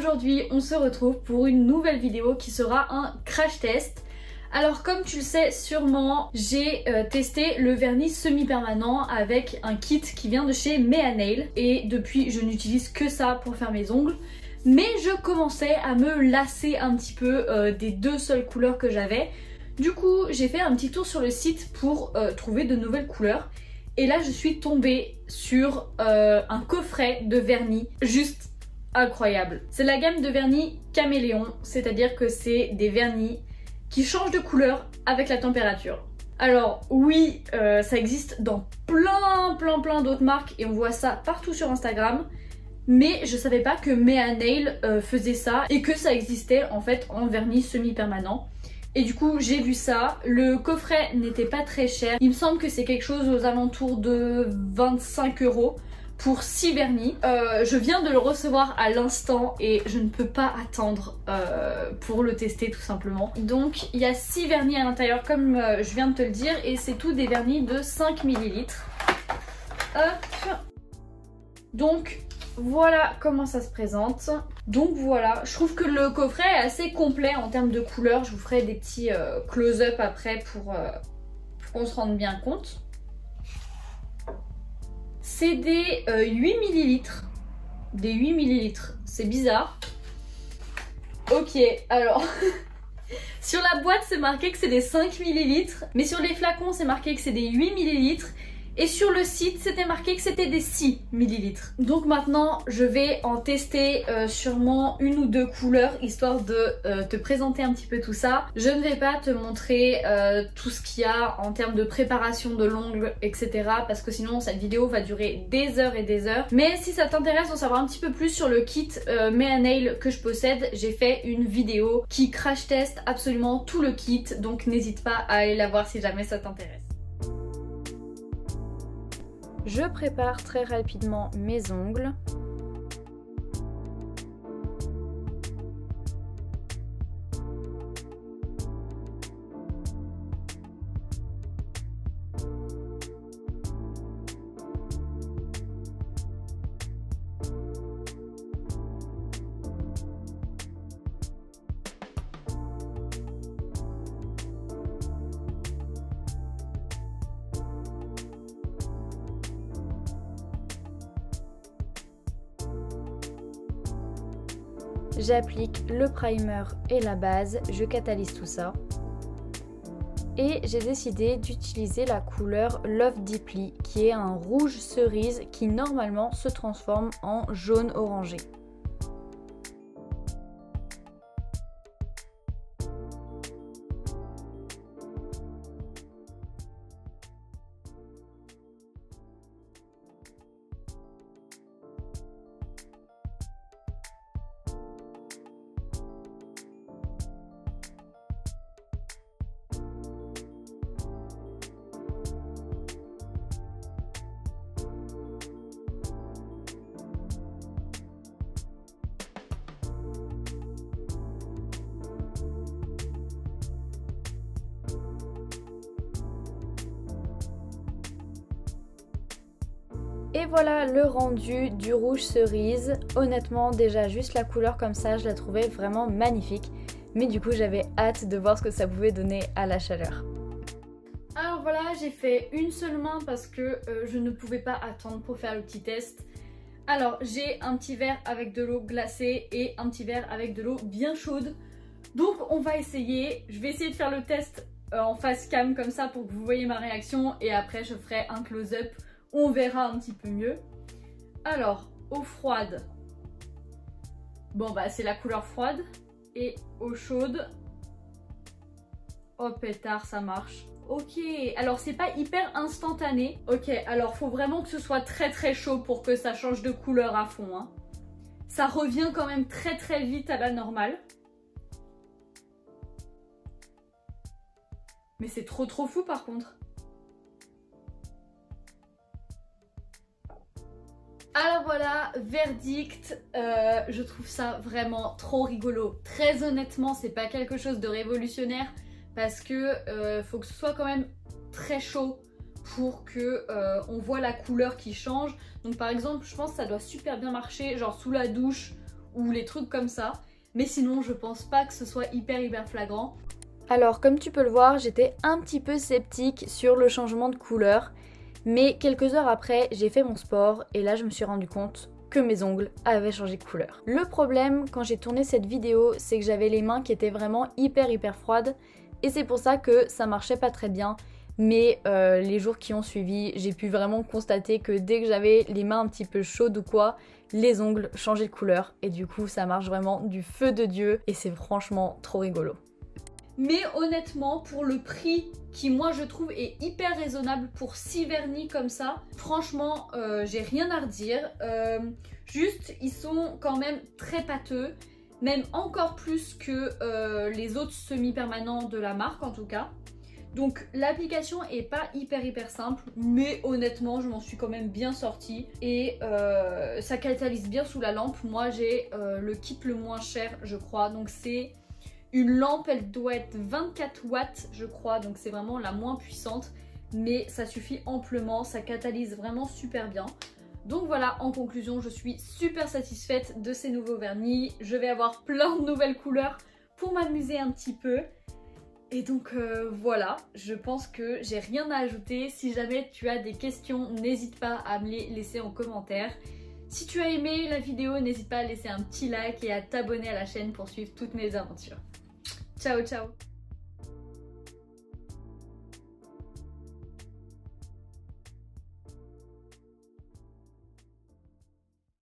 aujourd'hui on se retrouve pour une nouvelle vidéo qui sera un crash test. Alors comme tu le sais sûrement, j'ai testé le vernis semi-permanent avec un kit qui vient de chez Mea Nail et depuis je n'utilise que ça pour faire mes ongles. Mais je commençais à me lasser un petit peu des deux seules couleurs que j'avais. Du coup j'ai fait un petit tour sur le site pour trouver de nouvelles couleurs. Et là je suis tombée sur un coffret de vernis juste incroyable. C'est la gamme de vernis caméléon, c'est-à-dire que c'est des vernis qui changent de couleur avec la température. Alors oui, ça existe dans plein d'autres marques et on voit ça partout sur Instagram. Mais je savais pas que Mea Nail faisait ça et que ça existait en fait en vernis semi-permanent. Et du coup j'ai vu ça, le coffret n'était pas très cher, il me semble que c'est quelque chose aux alentours de 25 € pour 6 vernis. Je viens de le recevoir à l'instant et je ne peux pas attendre pour le tester tout simplement. Donc il y a 6 vernis à l'intérieur comme je viens de te le dire et c'est tout des vernis de 5 ml. Hop. Donc voilà comment ça se présente. Donc voilà, je trouve que le coffret est assez complet en termes de couleurs. Je vous ferai des petits close-up après pour qu'on se rende bien compte. C'est des 8 ml. Des 8 ml, c'est bizarre. Ok, alors sur la boîte c'est marqué que c'est des 5 ml, mais sur les flacons c'est marqué que c'est des 8 ml. Et sur le site, c'était marqué que c'était des 6 ml. Donc maintenant, je vais en tester sûrement une ou deux couleurs, histoire de te présenter un petit peu tout ça. Je ne vais pas te montrer tout ce qu'il y a en termes de préparation de l'ongle, etc. Parce que sinon, cette vidéo va durer des heures et des heures. Mais si ça t'intéresse d'en savoir un petit peu plus sur le kit Mea Nail que je possède, j'ai fait une vidéo qui crash teste absolument tout le kit. Donc n'hésite pas à aller la voir si jamais ça t'intéresse. Je prépare très rapidement mes ongles. J'applique le primer et la base, je catalyse tout ça. Et j'ai décidé d'utiliser la couleur Love Deeply, qui est un rouge cerise qui normalement se transforme en jaune orangé. Et voilà le rendu du rouge cerise. Honnêtement, déjà juste la couleur comme ça, je la trouvais vraiment magnifique. Mais du coup, j'avais hâte de voir ce que ça pouvait donner à la chaleur. Alors voilà, j'ai fait une seule main parce que je ne pouvais pas attendre pour faire le petit test. Alors, j'ai un petit verre avec de l'eau glacée et un petit verre avec de l'eau bien chaude. Donc on va essayer. Je vais essayer de faire le test en face cam comme ça pour que vous voyez ma réaction. Et après, je ferai un close-up. On verra un petit peu mieux. Alors, eau froide. Bon bah c'est la couleur froide. Et eau chaude. Oh pétard, ça marche. Ok, alors c'est pas hyper instantané. Ok, alors faut vraiment que ce soit très chaud pour que ça change de couleur à fond. Hein. Ça revient quand même très vite à la normale. Mais c'est trop fou par contre. Alors voilà, verdict, je trouve ça vraiment trop rigolo. Très honnêtement, c'est pas quelque chose de révolutionnaire parce que faut que ce soit quand même très chaud pour que on voit la couleur qui change. Donc par exemple, je pense que ça doit super bien marcher genre sous la douche ou les trucs comme ça. Mais sinon je pense pas que ce soit hyper flagrant. Alors comme tu peux le voir, j'étais un petit peu sceptique sur le changement de couleur. Mais quelques heures après, j'ai fait mon sport et là je me suis rendu compte que mes ongles avaient changé de couleur. Le problème quand j'ai tourné cette vidéo, c'est que j'avais les mains qui étaient vraiment hyper froides et c'est pour ça que ça marchait pas très bien. Mais les jours qui ont suivi, j'ai pu vraiment constater que dès que j'avais les mains un petit peu chaudes ou quoi, les ongles changeaient de couleur et du coup ça marche vraiment du feu de Dieu et c'est franchement trop rigolo. Mais honnêtement, pour le prix qui moi je trouve est hyper raisonnable pour 6 vernis comme ça, franchement j'ai rien à redire. Juste ils sont quand même très pâteux, même encore plus que les autres semi-permanents de la marque en tout cas. Donc l'application est pas hyper simple, mais honnêtement je m'en suis quand même bien sortie et ça catalyse bien sous la lampe. Moi j'ai le kit le moins cher je crois, donc c'est une lampe, elle doit être 24 watts je crois, donc c'est vraiment la moins puissante, mais ça suffit amplement, ça catalyse vraiment super bien. Donc voilà, en conclusion je suis super satisfaite de ces nouveaux vernis, je vais avoir plein de nouvelles couleurs pour m'amuser un petit peu. Et donc voilà, je pense que j'ai rien à ajouter. Si jamais tu as des questions, n'hésite pas à me les laisser en commentaire. Si tu as aimé la vidéo, n'hésite pas à laisser un petit like et à t'abonner à la chaîne pour suivre toutes mes aventures. Ciao ciao!